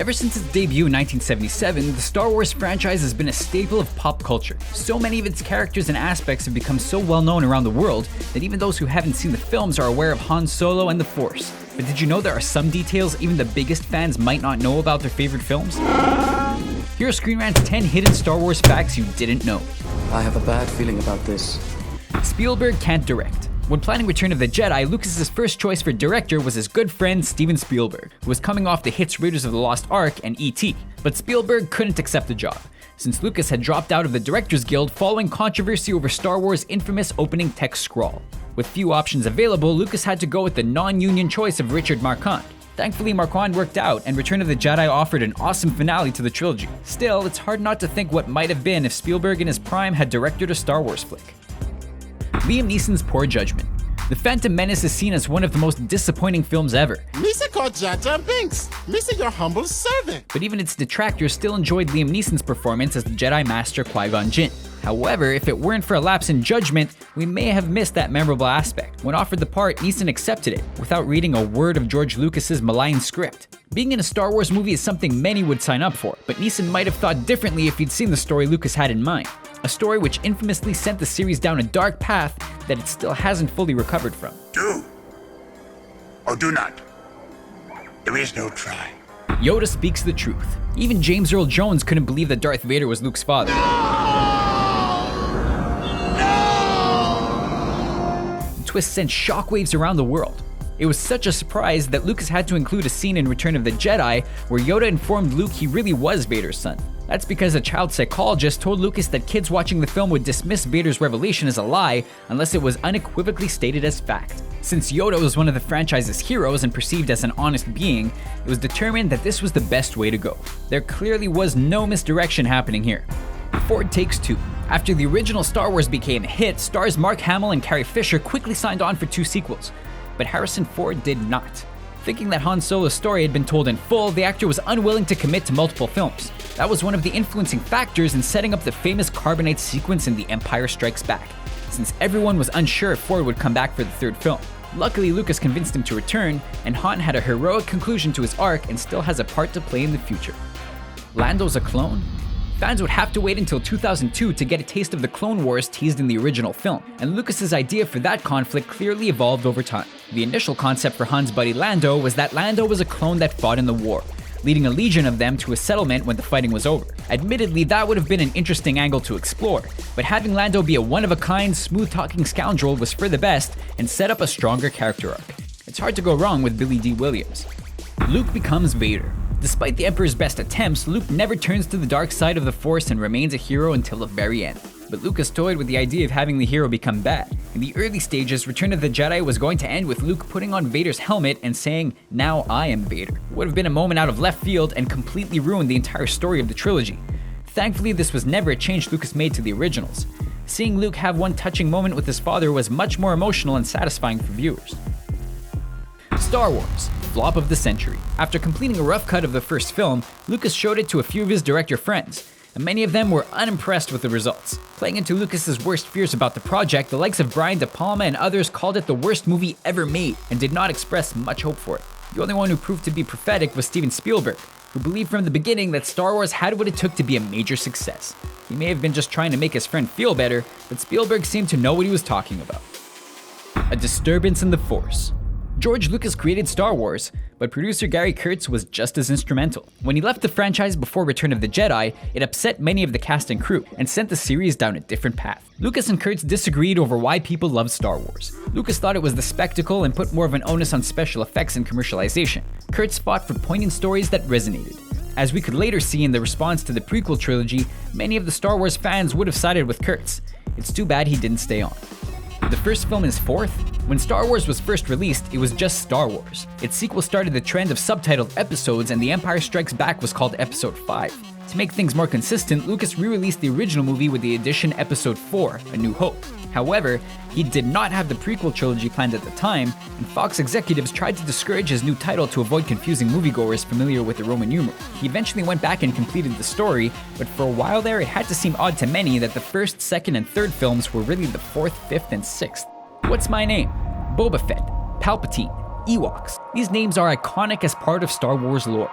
Ever since its debut in 1977, the Star Wars franchise has been a staple of pop culture. So many of its characters and aspects have become so well known around the world that even those who haven't seen the films are aware of Han Solo and the Force. But did you know there are some details even the biggest fans might not know about their favorite films? Here are Screen Rant's 10 hidden Star Wars facts you didn't know. I have a bad feeling about this. Spielberg can't direct. When planning Return of the Jedi, Lucas's first choice for director was his good friend Steven Spielberg, who was coming off the hits Raiders of the Lost Ark and E.T. But Spielberg couldn't accept the job, since Lucas had dropped out of the Directors Guild following controversy over Star Wars' infamous opening text scrawl. With few options available, Lucas had to go with the non-union choice of Richard Marquand. Thankfully, Marquand worked out, and Return of the Jedi offered an awesome finale to the trilogy. Still, it's hard not to think what might have been if Spielberg in his prime had directed a Star Wars flick. Liam Neeson's poor judgment. The Phantom Menace is seen as one of the most disappointing films ever. Misa called Jar Jar Binks. Misa, your humble servant. But even its detractors still enjoyed Liam Neeson's performance as the Jedi Master Qui-Gon Jinn. However, if it weren't for a lapse in judgment, we may have missed that memorable aspect. When offered the part, Neeson accepted it, without reading a word of George Lucas's malign script. Being in a Star Wars movie is something many would sign up for, but Neeson might have thought differently if he'd seen the story Lucas had in mind. A story which infamously sent the series down a dark path that it still hasn't fully recovered from. Do or do not. There is no try. Yoda speaks the truth. Even James Earl Jones couldn't believe that Darth Vader was Luke's father. The twist sent shockwaves around the world. It was such a surprise that Lucas had to include a scene in Return of the Jedi where Yoda informed Luke he really was Vader's son. That's because a child psychologist told Lucas that kids watching the film would dismiss Vader's revelation as a lie unless it was unequivocally stated as fact. Since Yoda was one of the franchise's heroes and perceived as an honest being, it was determined that this was the best way to go. There clearly was no misdirection happening here. Ford takes two. After the original Star Wars became a hit, stars Mark Hamill and Carrie Fisher quickly signed on for 2 sequels. But Harrison Ford did not. Thinking that Han Solo's story had been told in full, the actor was unwilling to commit to multiple films. That was one of the influencing factors in setting up the famous carbonite sequence in The Empire Strikes Back, since everyone was unsure if Ford would come back for the 3rd film. Luckily, Lucas convinced him to return, and Han had a heroic conclusion to his arc and still has a part to play in the future. Lando's a clone? Fans would have to wait until 2002 to get a taste of the Clone Wars teased in the original film, and Lucas's idea for that conflict clearly evolved over time. The initial concept for Han's buddy Lando was that Lando was a clone that fought in the war, leading a legion of them to a settlement when the fighting was over. Admittedly, that would have been an interesting angle to explore, but having Lando be a one-of-a-kind, smooth-talking scoundrel was for the best and set up a stronger character arc. It's hard to go wrong with Billy D. Williams. Luke becomes Vader. Despite the Emperor's best attempts, Luke never turns to the dark side of the Force and remains a hero until the very end. But Lucas toyed with the idea of having the hero become bad. In the early stages, Return of the Jedi was going to end with Luke putting on Vader's helmet and saying, "Now I am Vader." It would have been a moment out of left field and completely ruined the entire story of the trilogy. Thankfully, this was never a change Lucas made to the originals. Seeing Luke have one touching moment with his father was much more emotional and satisfying for viewers. Star Wars, flop of the century. After completing a rough cut of the first film, Lucas showed it to a few of his director friends, and many of them were unimpressed with the results. Playing into Lucas's worst fears about the project, the likes of Brian De Palma and others called it the worst movie ever made and did not express much hope for it. The only one who proved to be prophetic was Steven Spielberg, who believed from the beginning that Star Wars had what it took to be a major success. He may have been just trying to make his friend feel better, but Spielberg seemed to know what he was talking about. A disturbance in the Force. George Lucas created Star Wars, but producer Gary Kurtz was just as instrumental. When he left the franchise before Return of the Jedi, it upset many of the cast and crew and sent the series down a different path. Lucas and Kurtz disagreed over why people loved Star Wars. Lucas thought it was the spectacle and put more of an onus on special effects and commercialization. Kurtz fought for poignant stories that resonated. As we could later see in the response to the prequel trilogy, many of the Star Wars fans would have sided with Kurtz. It's too bad he didn't stay on. The first film is fourth. When Star Wars was first released, it was just Star Wars. Its sequel started the trend of subtitled episodes, and The Empire Strikes Back was called Episode 5. To make things more consistent, Lucas re-released the original movie with the addition Episode 4, A New Hope. However, he did not have the prequel trilogy planned at the time, and Fox executives tried to discourage his new title to avoid confusing moviegoers familiar with the Roman numeral. He eventually went back and completed the story, but for a while there it had to seem odd to many that the first, second, and third films were really the fourth, fifth, and sixth. What's my name? Boba Fett, Palpatine, Ewoks. These names are iconic as part of Star Wars lore.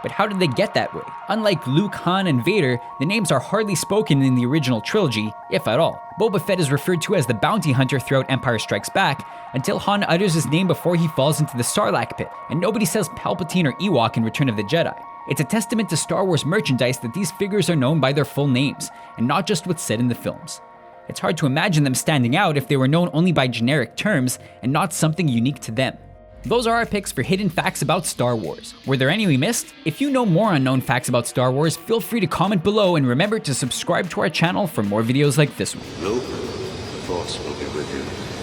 But how did they get that way? Unlike Luke, Han, and Vader, the names are hardly spoken in the original trilogy, if at all. Boba Fett is referred to as the bounty hunter throughout Empire Strikes Back, until Han utters his name before he falls into the Sarlacc pit, and nobody says Palpatine or Ewok in Return of the Jedi. It's a testament to Star Wars merchandise that these figures are known by their full names, and not just what's said in the films. It's hard to imagine them standing out if they were known only by generic terms and not something unique to them. Those are our picks for hidden facts about Star Wars. Were there any we missed? If you know more unknown facts about Star Wars, feel free to comment below, and remember to subscribe to our channel for more videos like this one. Luke, the Force will be with you.